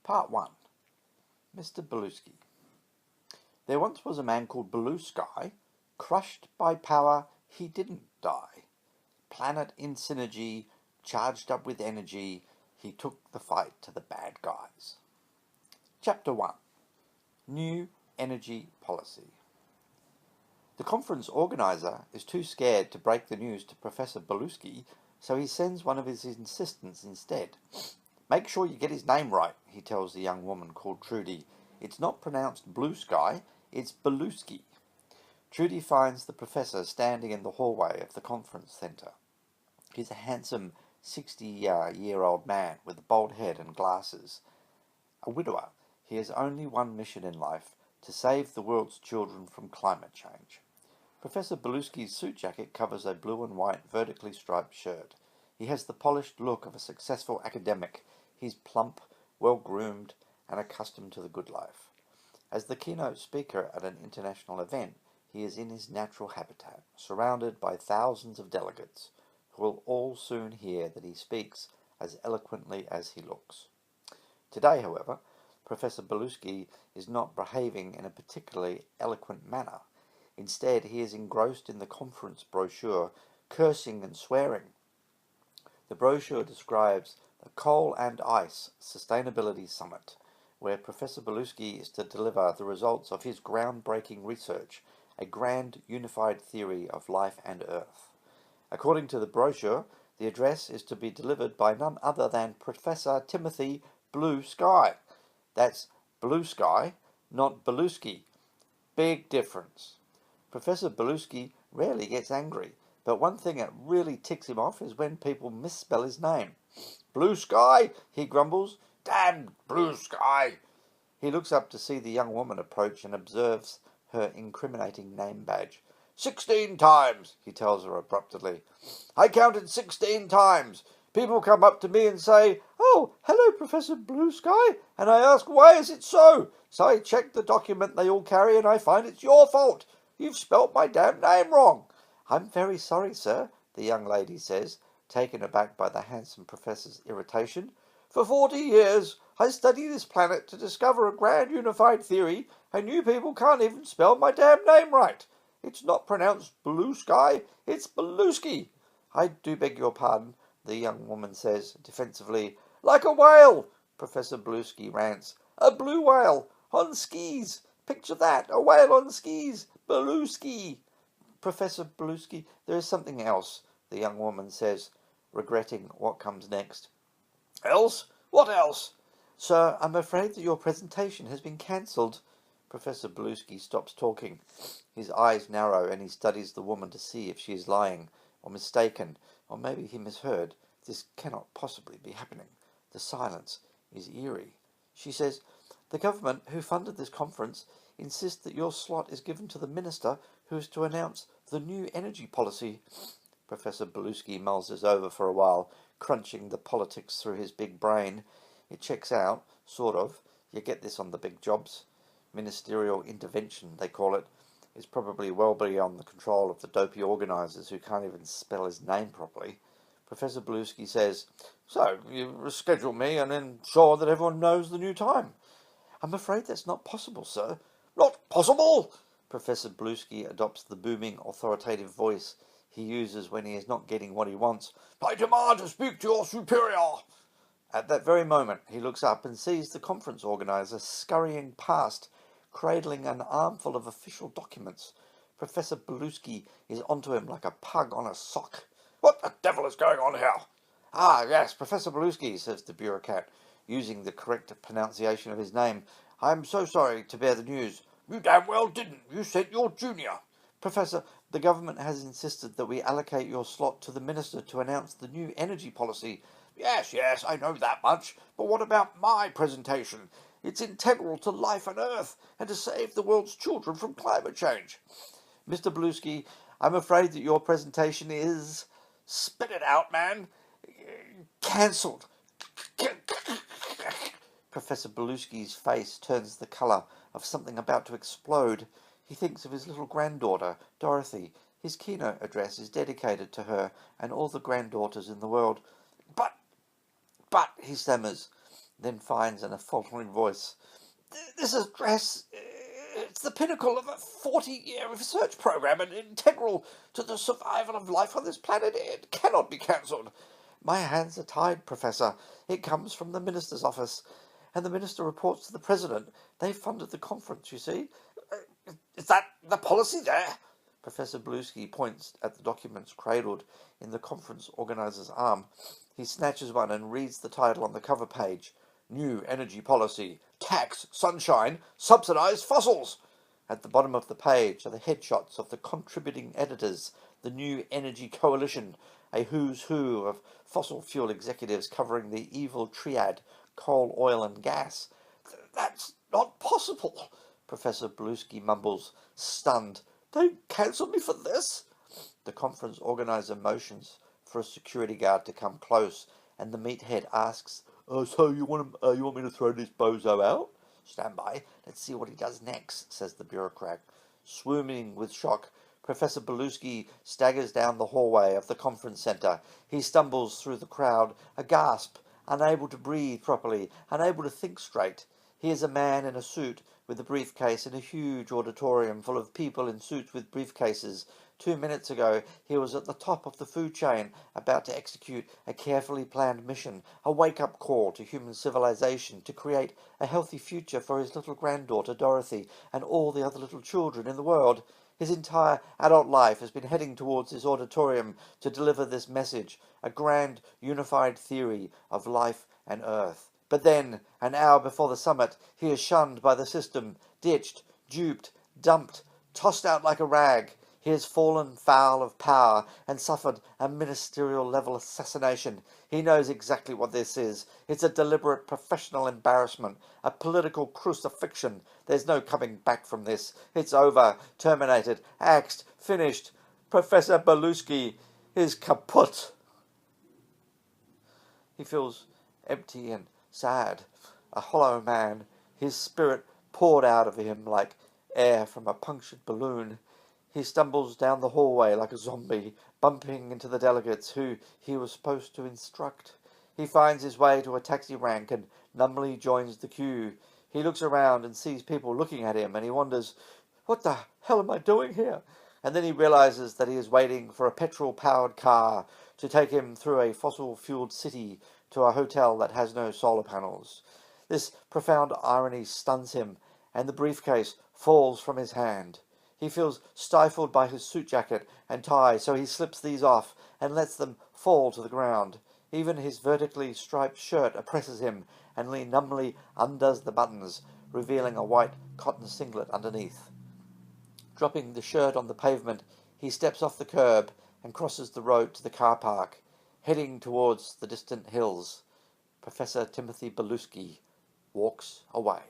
Part 1. Mr. Bluesky. There once was a man called Bluesky. Crushed by power, he didn't die. Planet in synergy, charged up with energy, he took the fight to the bad guys. Chapter 1. New Energy Policy. The conference organizer is too scared to break the news to Professor Bluesky, so he sends one of his assistants instead. Make sure you get his name right, he tells the young woman called Trudy. It's not pronounced Blue Sky, it's Bluesky. Trudy finds the professor standing in the hallway of the conference centre. He's a handsome 60-year-old man with a bald head and glasses. A widower, he has only one mission in life, to save the world's children from climate change. Professor Bluesky's suit jacket covers a blue and white vertically striped shirt. He has the polished look of a successful academic. He's plump, well-groomed, and accustomed to the good life. As the keynote speaker at an international event, he is in his natural habitat, surrounded by thousands of delegates, who will all soon hear that he speaks as eloquently as he looks. Today, however, Professor Bluesky is not behaving in a particularly eloquent manner. Instead, he is engrossed in the conference brochure, cursing and swearing. The brochure describes the Coal and Ice Sustainability Summit, where Professor Bluesky is to deliver the results of his groundbreaking research, a grand unified theory of life and Earth. According to the brochure, the address is to be delivered by none other than Professor Timothy Bluesky. That's Blue Sky, not Bluesky. Big difference. Professor Bluesky rarely gets angry, but one thing that really ticks him off is when people misspell his name. Blue Sky, he grumbles. Damn Blue Sky. He looks up to see the young woman approach and observes her incriminating name badge. 16 times, he tells her abruptly. I counted 16 times. People come up to me and say, "Oh, hello, Professor Bluesky," and I ask, "Why is it so?" So I check the document they all carry and I find it's your fault. You've spelt my damn name wrong. I'm very sorry, sir, the young lady says, taken aback by the handsome professor's irritation. For 40 years, I studied this planet to discover a grand unified theory, and you people can't even spell my damn name right. It's not pronounced Blue Sky, it's Bluesky. I do beg your pardon, the young woman says defensively. Like a whale, Professor Bluesky rants. A blue whale, on skis. Picture that, a whale on skis. Bluesky. Professor Bluesky, there is something else, the young woman says, regretting what comes next. Else? What else? Sir, I'm afraid that your presentation has been cancelled. Professor Bluesky stops talking. His eyes narrow and he studies the woman to see if she is lying or mistaken, or maybe he misheard. This cannot possibly be happening. The silence is eerie. She says, the government who funded this conference insists that your slot is given to the minister who is to announce the new energy policy. Professor Bluesky mulls this over for a while, crunching the politics through his big brain. It checks out, sort of. You get this on the big jobs. Ministerial intervention, they call it, is probably well beyond the control of the dopey organisers who can't even spell his name properly. Professor Bluesky says, so, you reschedule me and ensure that everyone knows the new time. I'm afraid that's not possible, sir. Not possible? Professor Bluesky adopts the booming, authoritative voice he uses when he is not getting what he wants. I demand to speak to your superior. At that very moment, he looks up and sees the conference organizer scurrying past, cradling an armful of official documents. Professor Bluesky is onto him like a pug on a sock. What the devil is going on here? Ah, yes, Professor Bluesky, says the bureaucrat, using the correct pronunciation of his name. I'm so sorry to bear the news. You damn well didn't. You said you're junior. Professor, the government has insisted that we allocate your slot to the minister to announce the new energy policy. Yes, I know that much. But what about my presentation? It's integral to life on Earth and to save the world's children from climate change. Mr. Bluesky, I'm afraid that your presentation is... Spit it out, man. Cancelled. Professor Bluesky's face turns the colour of something about to explode. He thinks of his little granddaughter, Dorothy. His keynote address is dedicated to her and all the granddaughters in the world. But, he stammers. then finds in a faltering voice, "This address, it's the pinnacle of a 40-year research program and integral to the survival of life on this planet. It cannot be cancelled." "My hands are tied, Professor. It comes from the minister's office, and the minister reports to the president. They funded the conference, you see." "Is that the policy there?" Professor Bluesky points at the documents cradled in the conference organizer's arm. He snatches one and reads the title on the cover page. "New Energy Policy. Tax Sunshine. Subsidize Fossils." At the bottom of the page are the headshots of the contributing editors, the New Energy Coalition, a who's who of fossil fuel executives covering the evil triad, coal, oil and gas. "That's not possible," Professor Bluesky mumbles, stunned. "They cancelled me for this?" The conference organizer motions for a security guard to come close, and the meathead asks, "So you want me to throw this bozo out?" "Stand by. Let's see what he does next," says the bureaucrat. Swooning with shock, Professor Bluesky staggers down the hallway of the conference center. He stumbles through the crowd, a gasp, unable to breathe properly, unable to think straight. He is a man in a suit with a briefcase in a huge auditorium full of people in suits with briefcases. 2 minutes ago, he was at the top of the food chain, about to execute a carefully planned mission, a wake-up call to human civilization to create a healthy future for his little granddaughter, Dorothy, and all the other little children in the world. His entire adult life has been heading towards this auditorium to deliver this message, a grand, unified theory of life and Earth. But then, an hour before the summit, he is shunned by the system, ditched, duped, dumped, tossed out like a rag. He has fallen foul of power and suffered a ministerial-level assassination. He knows exactly what this is. It's a deliberate professional embarrassment, a political crucifixion. There's no coming back from this. It's over, terminated, axed, finished. Professor Bluesky is kaput. He feels empty and sad, a hollow man, his spirit poured out of him like air from a punctured balloon. He stumbles down the hallway like a zombie, bumping into the delegates who he was supposed to instruct. He finds his way to a taxi rank and numbly joins the queue. He looks around and sees people looking at him, and he wonders, "What the hell am I doing here?" And then he realizes that he is waiting for a petrol-powered car to take him through a fossil-fueled city to a hotel that has no solar panels. This profound irony stuns him, and the briefcase falls from his hand. He feels stifled by his suit jacket and tie, so he slips these off and lets them fall to the ground. Even his vertically striped shirt oppresses him, and he numbly undoes the buttons, revealing a white cotton singlet underneath. Dropping the shirt on the pavement, he steps off the curb and crosses the road to the car park, heading towards the distant hills. Professor Timothy Bluesky walks away.